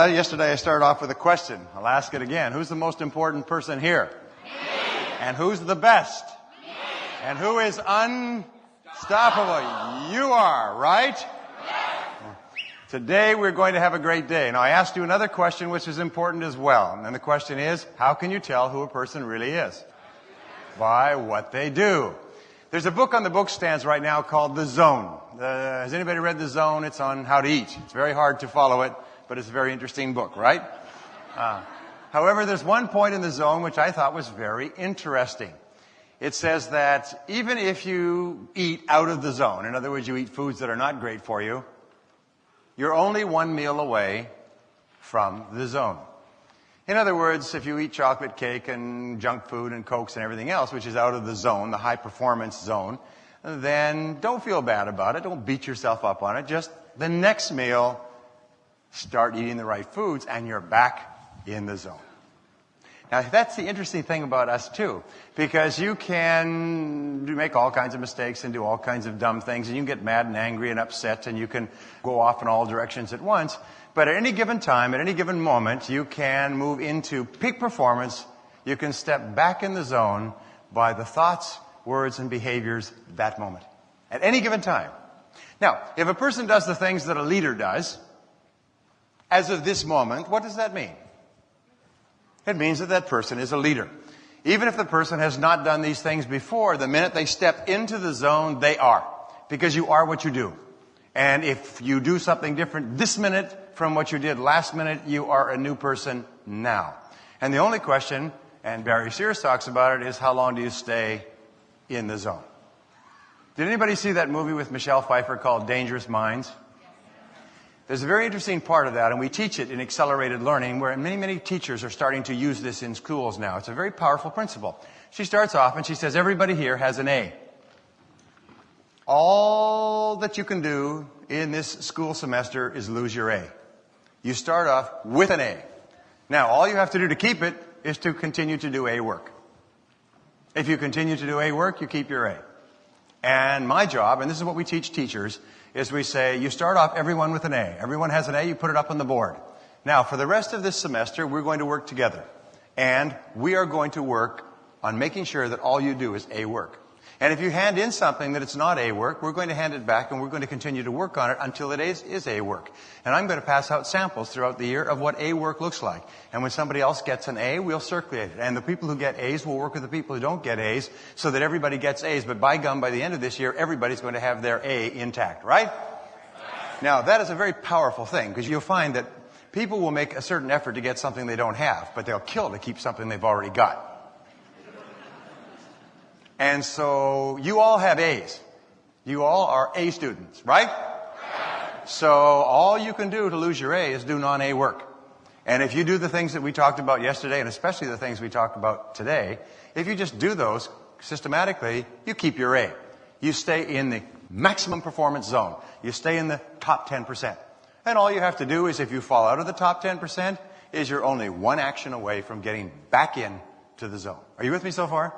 yesterday I started off with a question. I'll ask it again. Who's the most important person here? Me. And who's the best? Me. And who is unstoppable? You are, right? Yes. Today we're going to have a great day. Now I asked you another question which is important as well. And the question is, how can you tell who a person really is? By what they do. There's a book on the book stands right now called The Zone. Has anybody read The Zone? It's on how to eat. It's very hard to follow it, but it's a very interesting book, right? However, there's one point in The Zone which I thought was very interesting. It says that even if you eat out of the zone, in other words, you eat foods that are not great for you, you're only one meal away from the zone. In other words, if you eat chocolate cake and junk food and Cokes and everything else, which is out of the zone, the high performance zone, then don't feel bad about it. Don't beat yourself up on it. Just the next meal, start eating the right foods and you're back in the zone. Now, that's the interesting thing about us, too, because you can make all kinds of mistakes and do all kinds of dumb things, and you can get mad and angry and upset, and you can go off in all directions at once. But at any given time, at any given moment, you can move into peak performance. You can step back in the zone by the thoughts, words, and behaviors that moment, at any given time. Now, if a person does the things that a leader does, as of this moment, what does that mean? It means that that person is a leader. Even if the person has not done these things before, the minute they step into the zone, they are. Because you are what you do. And if you do something different this minute from what you did last minute, you are a new person now. And the only question, and Barry Sears talks about it, is how long do you stay in the zone? Did anybody see that movie with Michelle Pfeiffer called Dangerous Minds? There's a very interesting part of that, and we teach it in accelerated learning, where many teachers are starting to use this in schools now. It's a very powerful principle. She starts off and she says, everybody here has an A. All that you can do in this school semester is lose your A. You start off with an A. Now, all you have to do to keep it is to continue to do A work. If you continue to do A work, you keep your A. And my job, and this is what we teach teachers, is we say, you start off everyone with an A. Everyone has an A, you put it up on the board. Now, for the rest of this semester, we're going to work together. And we are going to work on making sure that all you do is A work. And if you hand in something that it's not A work, we're going to hand it back and we're going to continue to work on it until it is A work. And I'm going to pass out samples throughout the year of what A work looks like. And when somebody else gets an A, we'll circulate it. And the people who get A's will work with the people who don't get A's so that everybody gets A's. But by gum, by the end of this year, everybody's going to have their A intact, right? Now, that is a very powerful thing because you'll find that people will make a certain effort to get something they don't have, but they'll kill to keep something they've already got. And so you all have A's. You all are A students, right? So all you can do to lose your A is do non-A work. And if you do the things that we talked about yesterday, and especially the things we talked about today, if you just do those systematically, you keep your A. You stay in the maximum performance zone. You stay in the top 10%. And all you have to do is, if you fall out of the top 10%, is you're only one action away from getting back in to the zone. Are you with me so far?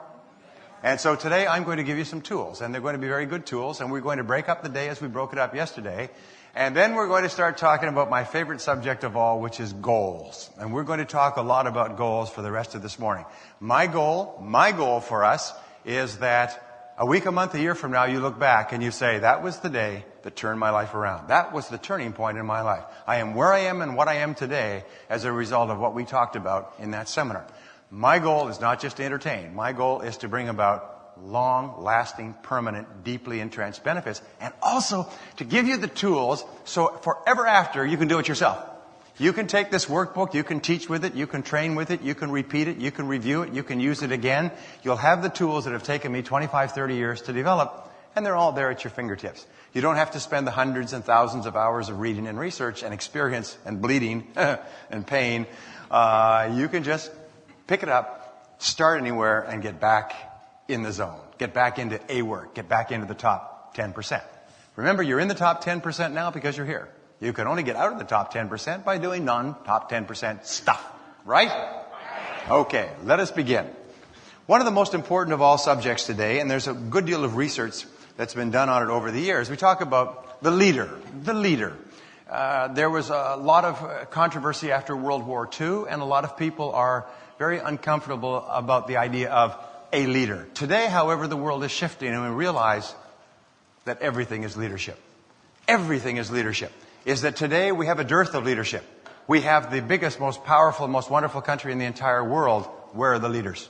And so today I'm going to give you some tools, and they're going to be very good tools, and we're going to break up the day as we broke it up yesterday. And then we're going to start talking about my favorite subject of all, which is goals. And we're going to talk a lot about goals for the rest of this morning. My goal for us is that a week, a month, a year from now, you look back and you say, that was the day that turned my life around. That was the turning point in my life. I am where I am and what I am today as a result of what we talked about in that seminar. My goal is not just to entertain. My goal is to bring about long-lasting, permanent, deeply entrenched benefits, and also to give you the tools so forever after you can do it yourself. You can take this workbook, you can teach with it, you can train with it, you can repeat it, you can review it, you can use it again. You'll have the tools that have taken me 25, 30 years to develop, and they're all there at your fingertips. You don't have to spend the hundreds and thousands of hours of reading and research and experience and bleeding and pain. You can just pick it up, start anywhere, and get back in the zone. Get back into A work. Get back into the top 10%. Remember, you're in the top 10% now because you're here. You can only get out of the top 10% by doing non-top 10% stuff. Right? Okay, let us begin. One of the most important of all subjects today, and there's a good deal of research that's been done on it over the years, we talk about the leader. The leader. There was a lot of controversy after World War II, and a lot of people are very uncomfortable about the idea of a leader. Today, however, the world is shifting, and we realize that everything is leadership. Everything is leadership. Is that today we have a dearth of leadership. We have the biggest, most powerful, most wonderful country in the entire world. Where are the leaders?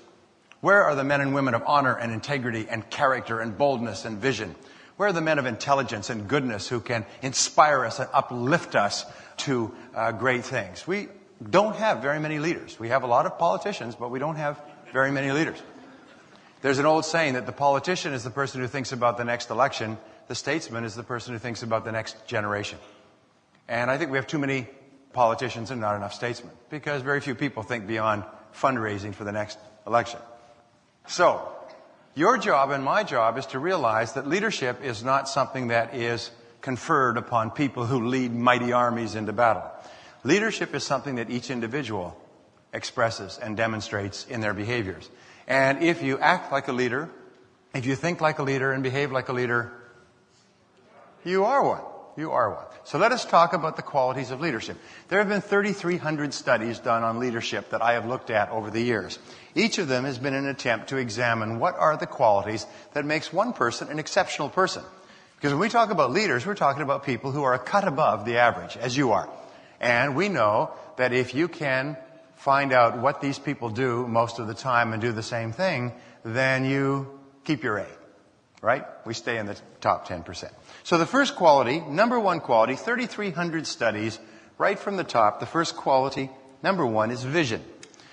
Where are the men and women of honor and integrity and character and boldness and vision? Where are the men of intelligence and goodness who can inspire us and uplift us to great things? We don't have very many leaders. We have a lot of politicians, but we don't have very many leaders. There's an old saying that the politician is the person who thinks about the next election. The statesman is the person who thinks about the next generation. And I think we have too many politicians and not enough statesmen, because very few people think beyond fundraising for the next election. So, your job and my job is to realize that leadership is not something that is conferred upon people who lead mighty armies into battle. Leadership is something that each individual expresses and demonstrates in their behaviors. And if you act like a leader, if you think like a leader and behave like a leader, you are one. You are one. So let us talk about the qualities of leadership. There have been 3,300 studies done on leadership that I have looked at over the years. Each of them has been an attempt to examine what are the qualities that makes one person an exceptional person. Because when we talk about leaders, we're talking about people who are a cut above the average, as you are. And we know that if you can find out what these people do most of the time and do the same thing, then you keep your A. Right? We stay in the top 10%. So the first quality, number one quality, 3,300 studies, right from the top, the first quality, number one, is vision.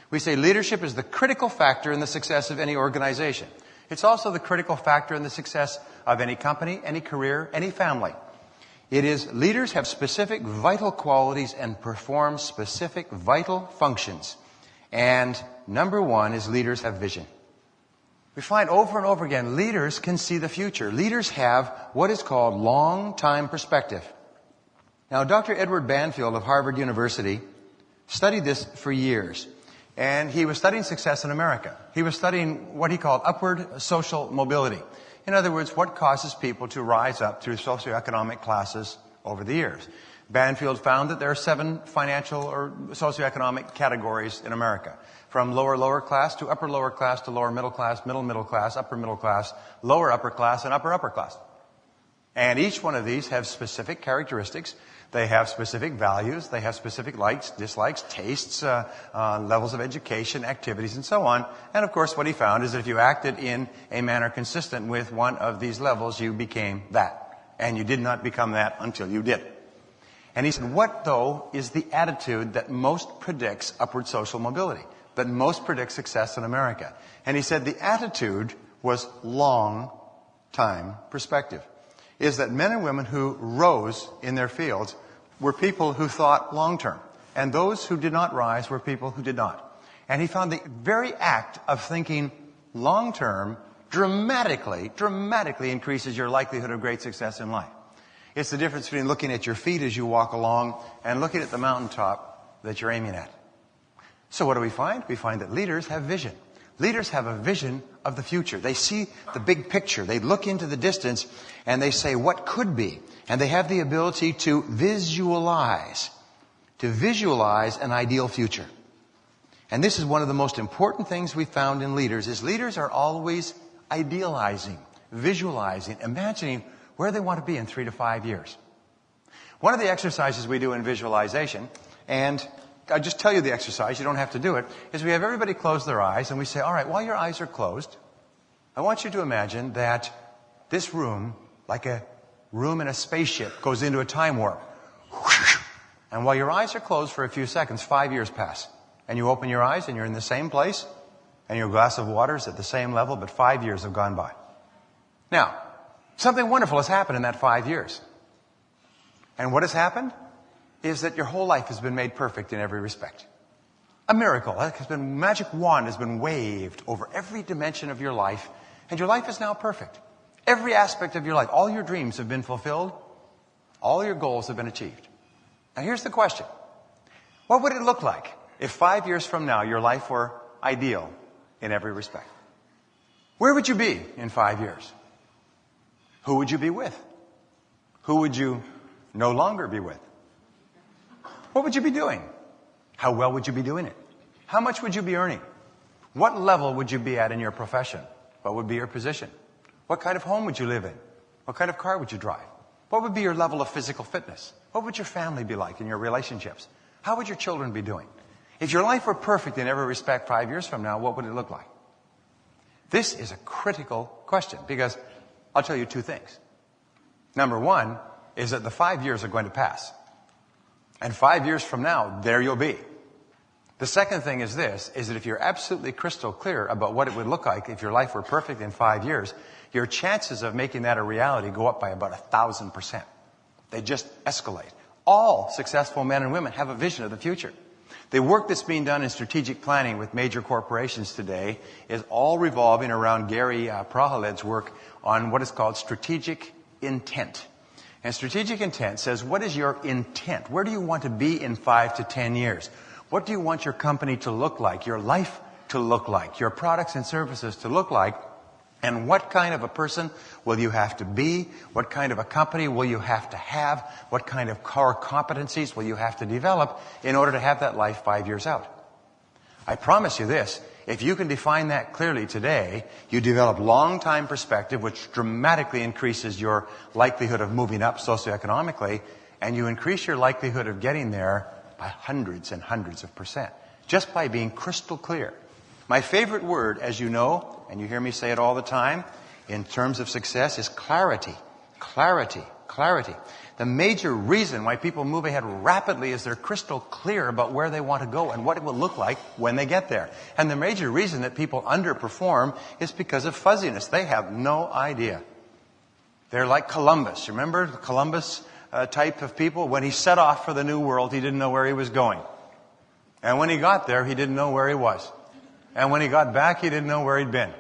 We say leadership is the critical factor in the success of any organization. It's also the critical factor in the success of any company, any career, any family. It is leaders have specific vital qualities and perform specific vital functions. And number one is leaders have vision. We find over and over again, leaders can see the future. Leaders have what is called long-time perspective. Now, Dr. Edward Banfield of Harvard University studied this for years. And he was studying success in America. He was studying what he called upward social mobility. In other words, what causes people to rise up through socioeconomic classes over the years. Banfield found that there are 7 financial or socioeconomic categories in America. From lower class to upper class to lower middle class, middle class, upper middle class, lower upper class, and upper class. And each one of these have specific characteristics. They have specific values. They have specific likes, dislikes, tastes, levels of education, activities, and so on. And of course, what he found is that if you acted in a manner consistent with one of these levels, you became that. And you did not become that until you did. And he said, what, though, is the attitude that most predicts upward social mobility, that most predicts success in America? And he said the attitude was long-time perspective. Is that men and women who rose in their fields were people who thought long-term. And those who did not rise were people who did not. And he found the very act of thinking long-term dramatically increases your likelihood of great success in life. It's the difference between looking at your feet as you walk along and looking at the mountaintop that you're aiming at. So what do we find? We find that leaders have vision. Leaders have a vision of the future. They see the big picture. They look into the distance and they say, what could be? And they have the ability to visualize an ideal future. And this is one of the most important things we found in leaders, is leaders are always idealizing, visualizing, imagining where they want to be in 3 to 5 years. One of the exercises we do in visualization, and I'll just tell you the exercise, you don't have to do it, is we have everybody close their eyes and we say, all right, while your eyes are closed, I want you to imagine that this room, like a room in a spaceship, goes into a time warp. And while your eyes are closed for a few seconds, 5 years pass. And you open your eyes and you're in the same place, and your glass of water is at the same level, but 5 years have gone by. Now, something wonderful has happened in that 5 years. And what has happened is that your whole life has been made perfect in every respect. A miracle has been, magic wand has been waved over every dimension of your life, and your life is now perfect. Every aspect of your life, all your dreams have been fulfilled, all your goals have been achieved. Now here's the question. What would it look like if 5 years from now your life were ideal in every respect? Where would you be in 5 years? Who would you be with? Who would you no longer be with? what would you be doing? How well would you be doing it? How much would you be earning? What level would you be at in your profession? What would be your position? What kind of home would you live in? What kind of car would you drive? What would be your level of physical fitness? What would your family be like in your relationships? How would your children be doing? If your life were perfect in every respect 5 years from now, what would it look like? This is a critical question because I'll tell you two things. Number one is that the 5 years are going to pass. And 5 years from now, there you'll be. The second thing is this, is that if you're absolutely crystal clear about what it would look like if your life were perfect in 5 years, your chances of making that a reality go up by about 1,000%. They just escalate. All successful men and women have a vision of the future. The work that's being done in strategic planning with major corporations today is all revolving around Gary Prahaled's work on what is called strategic intent. And strategic intent says, what is your intent? Where do you want to be in 5 to 10 years? What do you want your company to look like, your life to look like, your products and services to look like? And what kind of a person will you have to be? What kind of a company will you have to have? What kind of core competencies will you have to develop in order to have that life 5 years out? I promise you this, if you can define that clearly today, you develop long-time perspective, which dramatically increases your likelihood of moving up socioeconomically, and you increase your likelihood of getting there by hundreds and hundreds of %, just by being crystal clear. My favorite word, as you know, and you hear me say it all the time, in terms of success is clarity. Clarity. Clarity. The major reason why people move ahead rapidly is they're crystal clear about where they want to go and what it will look like when they get there. And the major reason that people underperform is because of fuzziness. They have no idea. They're like Columbus. Remember the Columbus type of people? When he set off for the New World, he didn't know where he was going. And when he got there, he didn't know where he was. And when he got back, he didn't know where he'd been.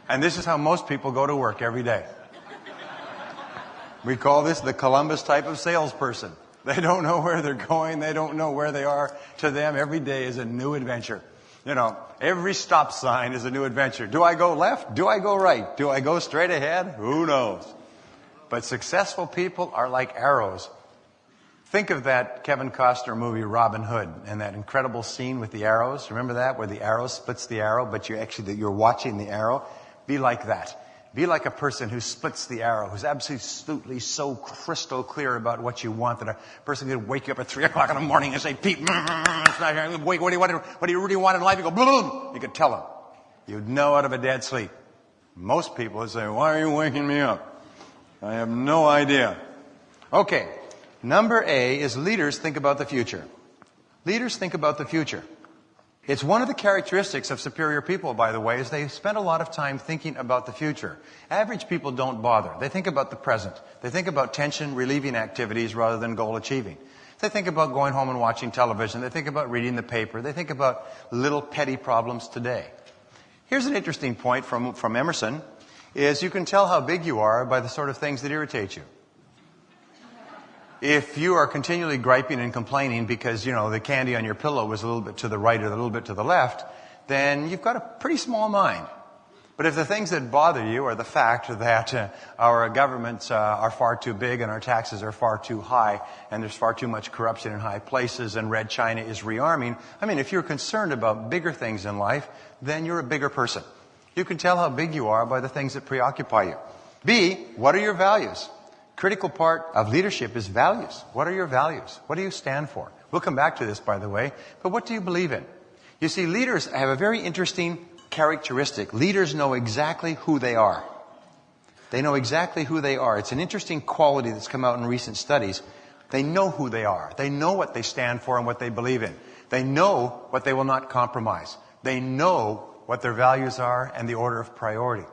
And this is how most people go to work every day. We call this the Columbus type of salesperson. They don't know where they're going. They don't know where they are. To them, every day is a new adventure. You know, every stop sign is a new adventure. Do I go left? Do I go right? Do I go straight ahead? Who knows? But successful people are like arrows. Think of that Kevin Costner movie, Robin Hood, and that incredible scene with the arrows. Remember that, where the arrow splits the arrow, but you're watching the arrow? Be like that. Be like a person who splits the arrow, who's absolutely so crystal clear about what you want that a person could wake you up at 3 o'clock in the morning and say, Pete, it's not here. Wait, what do you really want in life? You go, boom. You could tell them. You'd know out of a dead sleep. Most people would say, why are you waking me up? I have no idea. Okay. Number A is leaders think about the future. Leaders think about the future. It's one of the characteristics of superior people, by the way, is they spend a lot of time thinking about the future. Average people don't bother. They think about the present. They think about tension-relieving activities rather than goal-achieving. They think about going home and watching television. They think about reading the paper. They think about little petty problems today. Here's an interesting point from Emerson, is you can tell how big you are by the sort of things that irritate you. If you are continually griping and complaining because, the candy on your pillow was a little bit to the right or a little bit to the left, then you've got a pretty small mind. But if the things that bother you are the fact that our governments are far too big and our taxes are far too high and there's far too much corruption in high places and Red China is rearming, if you're concerned about bigger things in life, then you're a bigger person. You can tell how big you are by the things that preoccupy you. B, what are your values? Critical part of leadership is values. What are your values? What do you stand for? We'll come back to this, by the way. But what do you believe in? You see, leaders have a very interesting characteristic. Leaders know exactly who they are. They know exactly who they are. It's an interesting quality that's come out in recent studies. They know who they are. They know what they stand for and what they believe in. They know what they will not compromise. They know what their values are and the order of priority.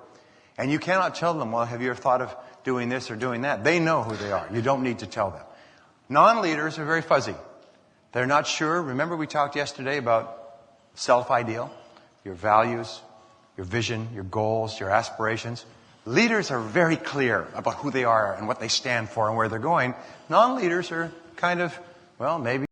And you cannot tell them, well, have you ever thought of doing this or doing that? They know who they are. You don't need to tell them. Non-leaders are very fuzzy. They're not sure. Remember we talked yesterday about self-ideal, your values, your vision, your goals, your aspirations. Leaders are very clear about who they are and what they stand for and where they're going. Non-leaders are kind of, maybe